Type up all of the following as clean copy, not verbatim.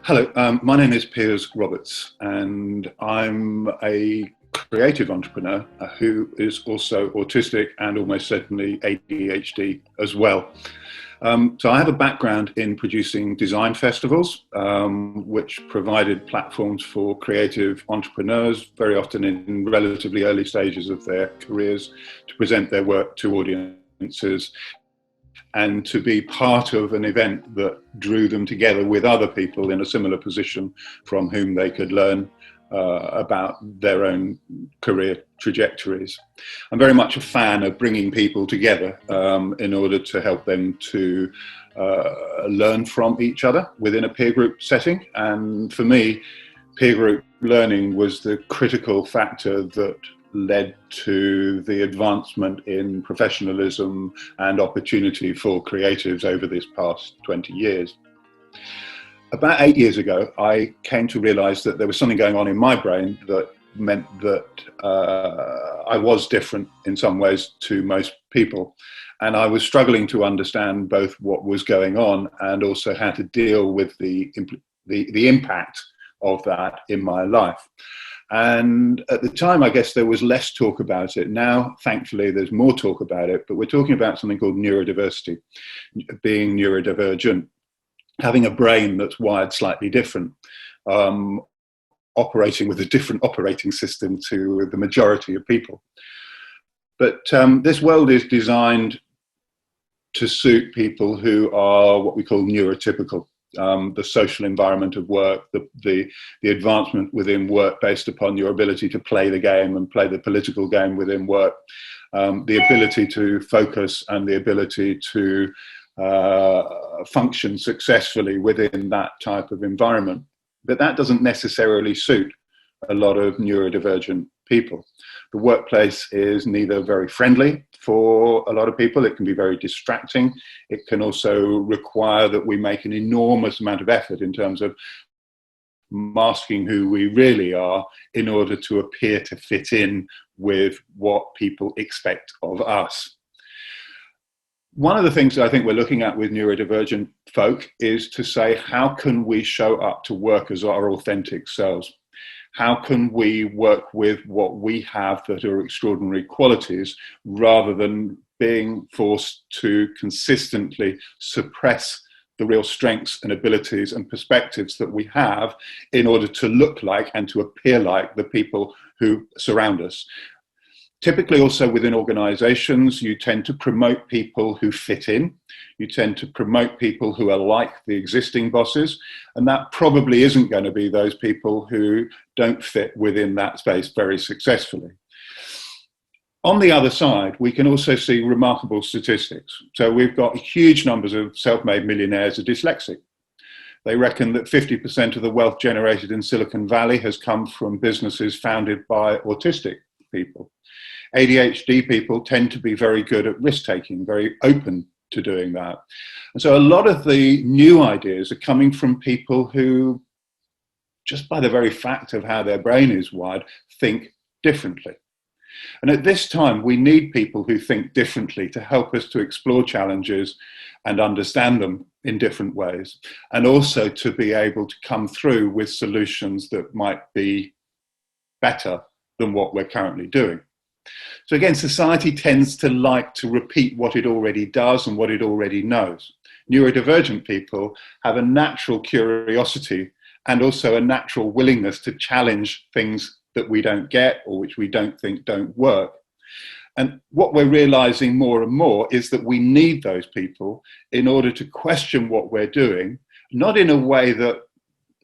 Hello, my name is Piers Roberts, and I'm a creative entrepreneur who is also autistic and almost certainly ADHD as well. So I have a background in producing design festivals, which provided platforms for creative entrepreneurs, very often in relatively early stages of their careers, to present their work to audiences and to be part of an event that drew them together with other people in a similar position from whom they could learn about their own career trajectories. I'm very much a fan of bringing people together in order to help them to learn from each other within a peer group setting. And for me, peer group learning was the critical factor that led to the advancement in professionalism and opportunity for creatives over this past 20 years. About 8 years ago, I came to realize that there was something going on in my brain that meant that I was different in some ways to most people. And I was struggling to understand both what was going on and also how to deal with the impact of that in my life. And at the time, I guess there was less talk about it. Now, thankfully, there's more talk about it, but we're talking about something called neurodiversity, being neurodivergent, having a brain that's wired slightly different, operating with a different operating system to the majority of people. But this world is designed to suit people who are what we call neurotypical. The social environment of work, the advancement within work based upon your ability to play the game and play the political game within work, the ability to focus and the ability to function successfully within that type of environment. But that doesn't necessarily suit a lot of neurodivergent people. The workplace is neither very friendly for a lot of people. It can be very distracting. It can also require that we make an enormous amount of effort in terms of masking who we really are in order to appear to fit in with what people expect of us. One of the things that I think we're looking at with neurodivergent folk is to say, how can we show up to work as our authentic selves? How can we work with what we have that are extraordinary qualities rather than being forced to consistently suppress the real strengths and abilities and perspectives that we have in order to look like and to appear like the people who surround us? Typically also within organizations, you tend to promote people who fit in. You tend to promote people who are like the existing bosses. And that probably isn't going to be those people who don't fit within that space very successfully. On the other side, we can also see remarkable statistics. So we've got huge numbers of self-made millionaires are dyslexic. They reckon that 50% of the wealth generated in Silicon Valley has come from businesses founded by autistic people. ADHD people tend to be very good at risk-taking, very open to doing that. And so a lot of the new ideas are coming from people who, just by the very fact of how their brain is wired, think differently. And at this time, we need people who think differently to help us to explore challenges and understand them in different ways, and also to be able to come through with solutions that might be better than what we're currently doing. So again, society tends to like to repeat what it already does and what it already knows. Neurodivergent people have a natural curiosity and also a natural willingness to challenge things that we don't get or which we don't think don't work. And what we're realizing more and more is that we need those people in order to question what we're doing, not in a way that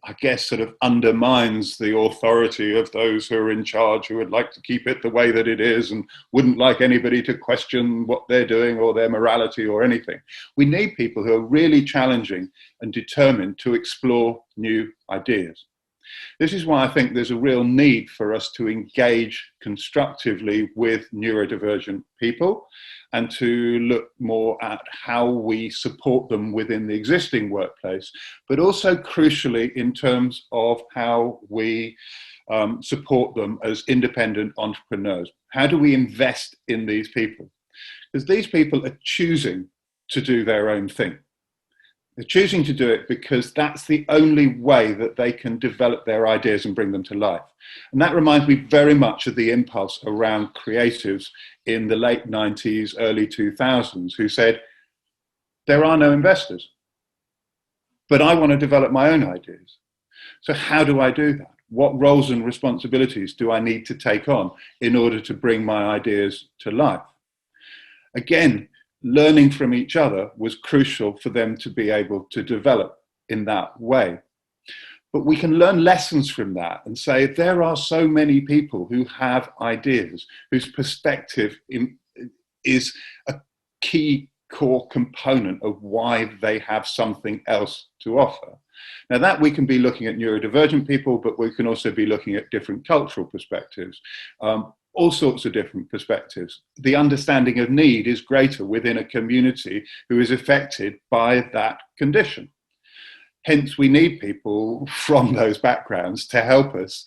I guess sort of undermines the authority of those who are in charge, who would like to keep it the way that it is and wouldn't like anybody to question what they're doing or their morality or anything. We need people who are really challenging and determined to explore new ideas. This is why I think there's a real need for us to engage constructively with neurodivergent people and to look more at how we support them within the existing workplace, but also crucially in terms of how we support them as independent entrepreneurs. How do we invest in these people? Because these people are choosing to do their own thing. They're choosing to do it because that's the only way that they can develop their ideas and bring them to life. And that reminds me very much of the impulse around creatives in the late 90s, early 2000s, who said, there are no investors, but I want to develop my own ideas. So how do I do that? What roles and responsibilities do I need to take on in order to bring my ideas to life? Again, learning from each other was crucial for them to be able to develop in that way. But we can learn lessons from that and say there are so many people who have ideas, whose perspective is a key core component of why they have something else to offer. Now that we can be looking at neurodivergent people, but we can also be looking at different cultural perspectives, all sorts of different perspectives. The understanding of need is greater within a community who is affected by that condition. Hence, we need people from those backgrounds to help us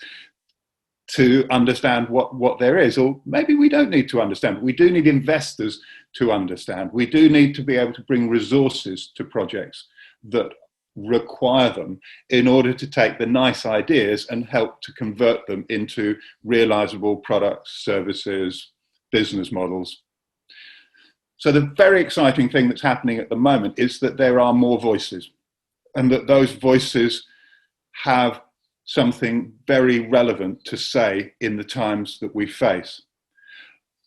to understand what there is, or maybe we don't need to understand, but we do need investors to understand. We do need to be able to bring resources to projects that require them in order to take the nice ideas and help to convert them into realizable products, services, business models. So the very exciting thing that's happening at the moment is that there are more voices, and that those voices have something very relevant to say in the times that we face.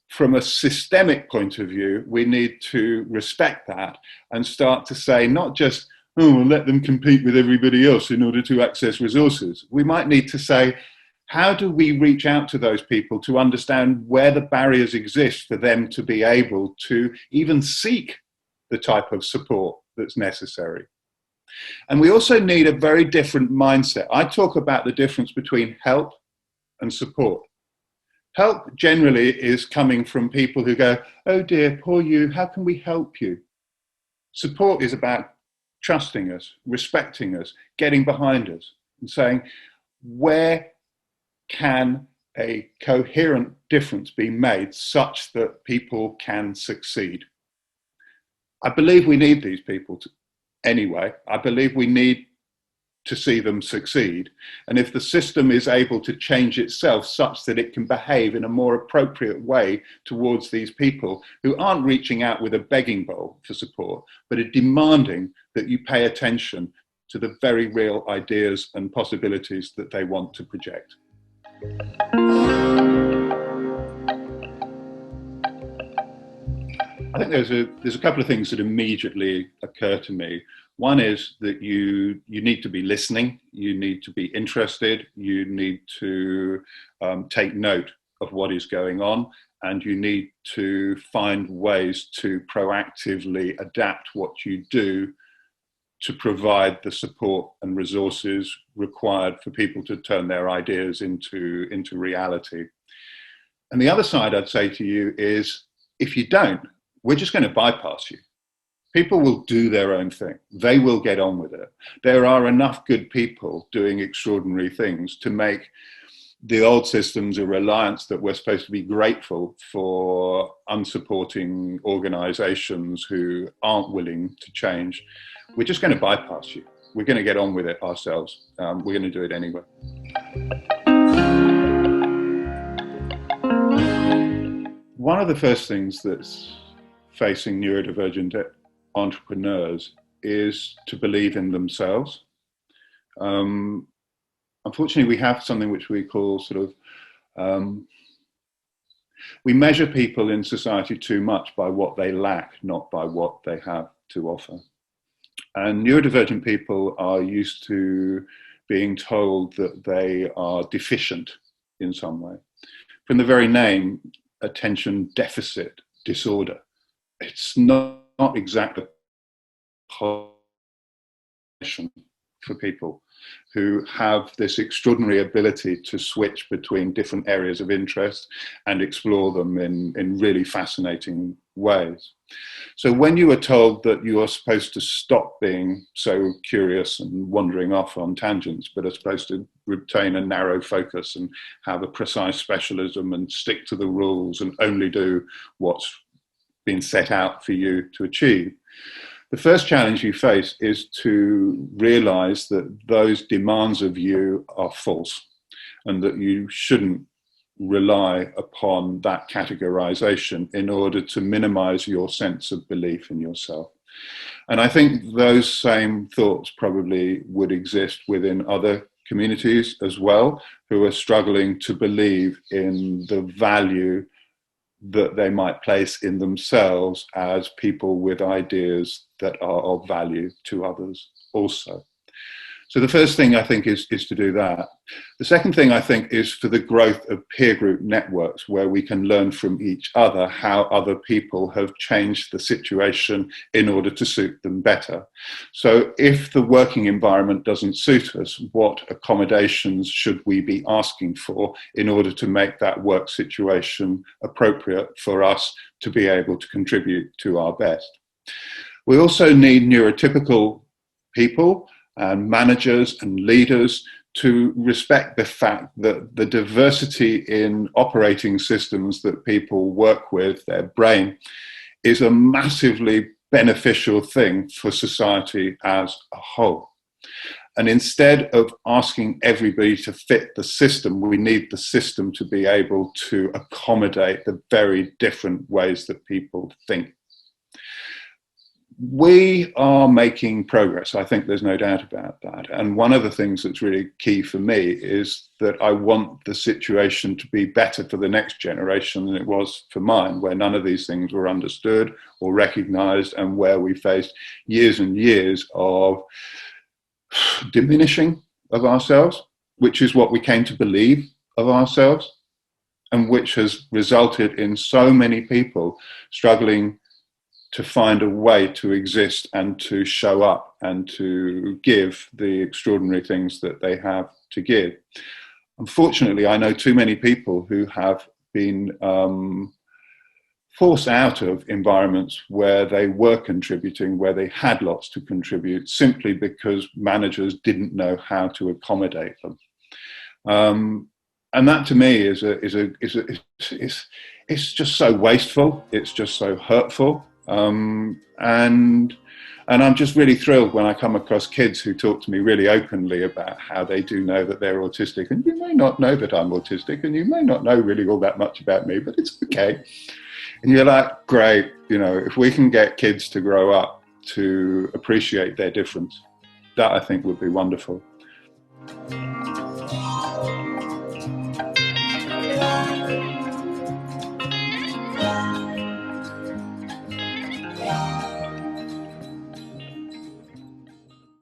From a systemic point of view, we need to respect that and start to say, not just, oh, we'll let them compete with everybody else in order to access resources. We might need to say, how do we reach out to those people to understand where the barriers exist for them to be able to even seek the type of support that's necessary? And we also need a very different mindset. I talk about the difference between help and support. Help generally is coming from people who go, oh dear, poor you, how can we help you? Support is about trusting us, respecting us, getting behind us, and saying, where can a coherent difference be made such that people can succeed? I believe we need these people anyway. I believe we need to see them succeed. And if the system is able to change itself such that it can behave in a more appropriate way towards these people who aren't reaching out with a begging bowl for support, but are demanding that you pay attention to the very real ideas and possibilities that they want to project. I think there's a couple of things that immediately occur to me. One is that you need to be listening, you need to be interested, you need to take note of what is going on, and you need to find ways to proactively adapt what you do to provide the support and resources required for people to turn their ideas into reality. And the other side I'd say to you is, if you don't, we're just going to bypass you. People will do their own thing. They will get on with it. There are enough good people doing extraordinary things to make the old systems a reliance that we're supposed to be grateful for unsupporting organizations who aren't willing to change. We're just going to bypass you. We're going to get on with it ourselves. We're going to do it anyway. One of the first things that's facing neurodivergent entrepreneurs is to believe in themselves. Unfortunately, we have something which we call we measure people in society too much by what they lack, not by what they have to offer. And neurodivergent people are used to being told that they are deficient in some way. From the very name, attention deficit disorder, it's not exactly for people who have this extraordinary ability to switch between different areas of interest and explore them in really fascinating ways. So when you are told that you are supposed to stop being so curious and wandering off on tangents, but are supposed to retain a narrow focus and have a precise specialism and stick to the rules and only do what's been set out for you to achieve, The first challenge you face is to realize that those demands of you are false and that you shouldn't rely upon that categorization in order to minimize your sense of belief in yourself. And I think those same thoughts probably would exist within other communities as well, who are struggling to believe in the value that they might place in themselves as people with ideas that are of value to others also. So the first thing I think is to do that. The second thing I think is for the growth of peer group networks where we can learn from each other how other people have changed the situation in order to suit them better. So if the working environment doesn't suit us, what accommodations should we be asking for in order to make that work situation appropriate for us to be able to contribute to our best? We also need neurotypical people and managers and leaders to respect the fact that the diversity in operating systems that people work with, their brain, is a massively beneficial thing for society as a whole. And instead of asking everybody to fit the system, we need the system to be able to accommodate the very different ways that people think. We are making progress. I think there's no doubt about that. And one of the things that's really key for me is that I want the situation to be better for the next generation than it was for mine, where none of these things were understood or recognized, and where we faced years and years of diminishing of ourselves, which is what we came to believe of ourselves, and which has resulted in so many people struggling to find a way to exist and to show up and to give the extraordinary things that they have to give. Unfortunately, I know too many people who have been forced out of environments where they were contributing, where they had lots to contribute, simply because managers didn't know how to accommodate them. And that to me is it's just so wasteful. It's just so hurtful. And I'm just really thrilled when I come across kids who talk to me really openly about how they do know that they're autistic. And you may not know that I'm autistic, and you may not know really all that much about me, but it's okay. And you're like, great, you know, if we can get kids to grow up to appreciate their difference, that I think would be wonderful.